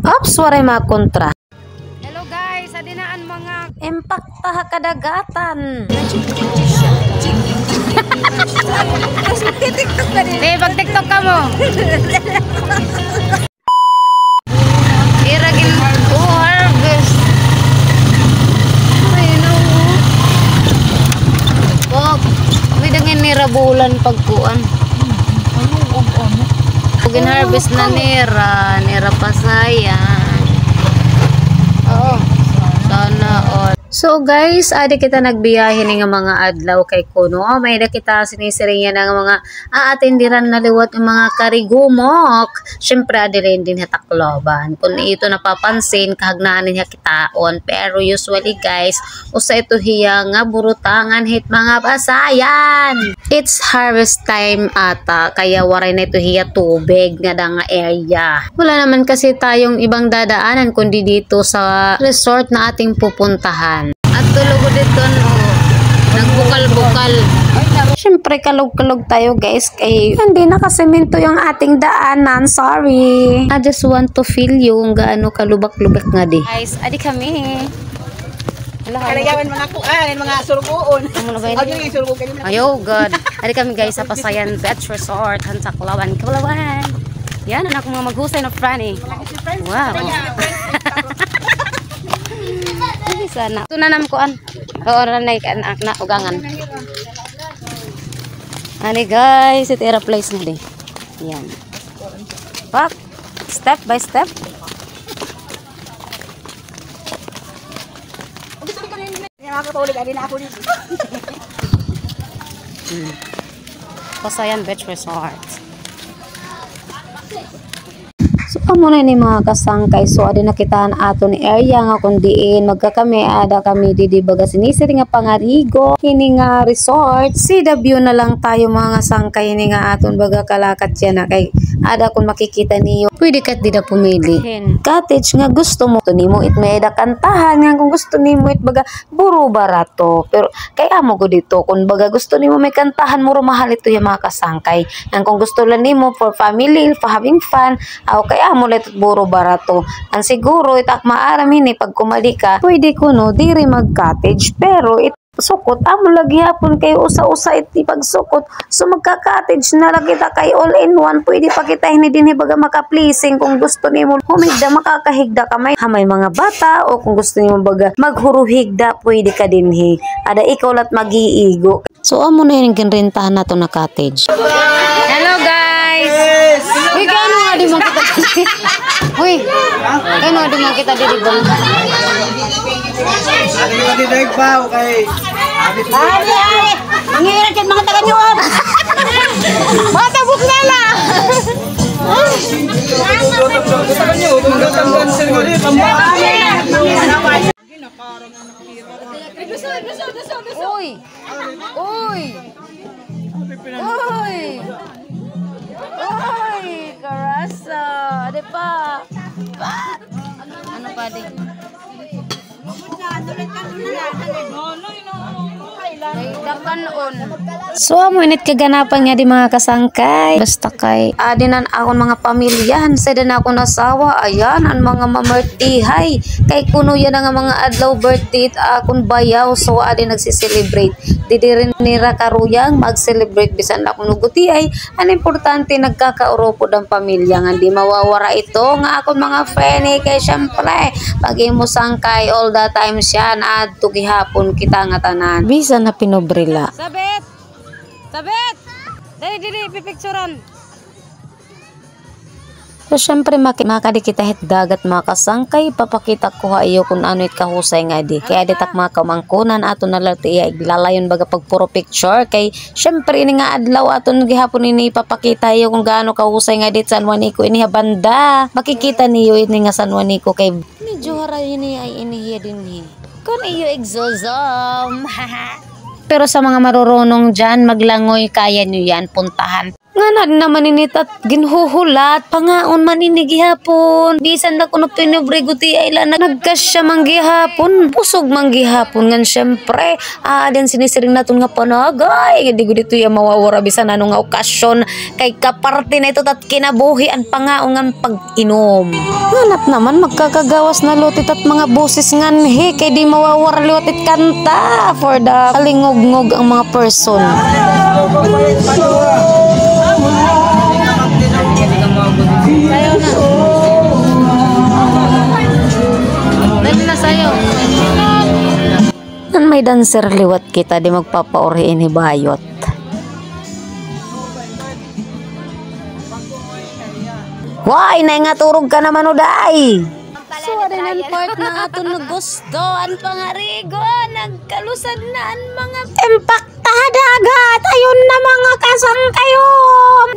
Ops, waray mga kontra. Hello guys, adinaan mga Impakta kadagatan. Eh, pag-tiktok ka mo. Iragin to harvest. Ayun o. Wag, widangin nira bulan pagkuan. Pagin harvest na nira pa sayang. Oo. Sana all. So guys, adi kita nagbiyahe nga mga adlaw kay Kuno. May na kita sinisiringan ng mga aatindiran na liwat ng mga karigumok. Siyempre adi rin din hatakloban. Kung ito napapansin, kahagnaan niya kitaon. Pero usually guys, usa ito hiya nga burutangan hit mga basayan. It's harvest time ata, kaya waray na ito hiya tubig nga nga area. Wala naman kasi tayong ibang dadaanan kundi dito sa resort na ating pupuntahan. At tulog dito no, nagbukal-bukal. Siyempre kalog-kalog tayo guys kay hindi nakasemento yung ating daanan. Sorry. I just want to feel yung gaano kalubak-lubak nga di. Guys, adi kami. Kalagawan mga kuan, mga surugoon. Ayo, God. Adi kami guys sa Pasayan Beach Resort, Hansaklawan, Kalawan. Yan, anak mga maghusay na Franny. Wow. Sana. Ito na namkuan. Oo, nanay ka na ugangan. Ani guys, ito era place na di. Yan. Pak. Step by step. Pasayan Beach Resort. So amo na ni mga kasangkay, so adi nakitaan ato ni area nga kundiin magkakami ada kami di baga sinisiri nga pangarigo kini nga resort. See the view na lang tayo mga sangkay ni nga aton baga kalakat yan na kay ada kung makikita niyo pwede kat di na pumili cottage nga gusto mo to nimo it may da kantahan nga kung gusto nimo it baga buro barato pero kay amo ko dito kung baga gusto nimo may kantahan muro mahal ito yung mga kasangkay nga kung gusto lang nimo for family for having fun okay amo let buro barato ang siguro itak maaram ini pag kumali ka pwede kuno diri mag cottage pero it sukot amo lagi hapon kay usa-usa iti pagsukot so magka-cottage na lagi ta kay all in one pwede pa kita ini dinhi baga maka-pleasing kung gusto nimo humigda makakahigda ka may hamay mga bata o kung gusto nimo baga maghuruhigda pwede ka dinhi ada ikaw lat mag-iigo so amo na yung ginrentahan nato na cottage. Hello guys. Uy, kano nga di man kita Uy, kano di man kita diribang. Adi kita didaig pa, okay. Ari! Mangirat yan mga taga-nyuab! Mga tabuknala! Uy! Uy! Uy! Uy! Karasa! Ade pa! Ano pa di? So amo init kaganapan nga di mga kasangkay basta kay adinan akon mga pamilyahan sa din ako nasawa ayan ang mga mamertihay kay kuno yan nga mga adlaw birthday akon bayaw so adi nagsiselebrate didi rin nira karuyang mag-celebrate bisan ako nuguti ay ang importante nagkakauro po ang pamilya nga di mawawara ito nga akon mga friend kay syempre pag imo sangkay all the time siya na adto gihapon kita nga tanan bisan na pinobrila. Sabit! Sabit! Dili, pipicturan. So syempre makadikita hit dagat mga kasangkay papakita ko ha iyo kung ano it kahusay nga di kaya ditak mga kamangkunan ato na lati iglalayon baga pag puro picture kay syempre ini nga adlaw aton gihapon ini papakita iyo kung gaano kahusay nga dit San Juanico ini banda makikita niyo ini nga San Juanico kay medyo hara ini ay inihiya din kung iyo exosome pero sa mga marurunong dyan maglangoy kaya nyo yan puntahan Nga na naman initat ginhuhulat pangaon man ini gihapon bisan na kuno pinobrigo ti ay la nagkasya man gihapon pusog man gihapon ngan syempre den sinisiring naton nga panagay di gud dito ya mawawara bisan ano nga okasyon kay kaparte na ito tat kinabuhi ang pangaon nga pag-inom nganap naman magkakagawas na lutit at mga boses nganhi kay di mawawara lutit kanta for the kalingog-ngog ang mga person. Sayo na. Dali na sayo. Nan may dancer liwat kita di magpapaori ini bayot. Why nay nga turog ka naman uday. So adan part na aton nagusto an pangarigo nagkalusad na an mga dagat ayun na mga kasang kayo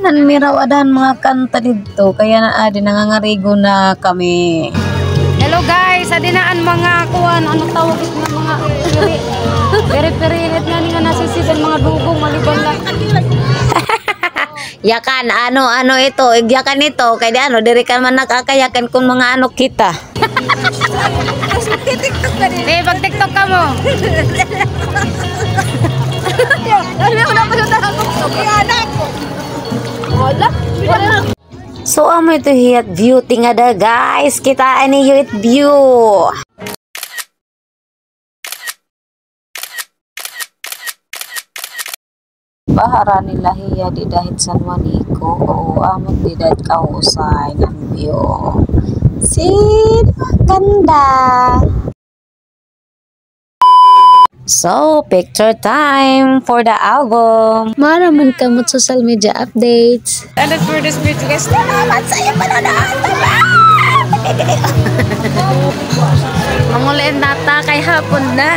nan miraw adan mga kanta dito kaya na adi nangangarigo na kami. Hello guys, adinaan mga kuan ano tawag it nga mga peri-perilit nga ni nga nasisidan mga dugong malibang lang. Yakan ano ito igyakan ito kay di ano diri kan man nakakayakan kung mga ano kita. Pag TikTok ka mo. So amo ito hiyat view tingada guys kita ani hiyat view. Bahara nila hiya di dahit San Juanico o amot di dahit kahusay ng view. See, ganda. So, picture time for the album. Maraman kamot social media updates. And then for this video guys, Salamat sa iyo panonood. manguliin nata kay hapon na.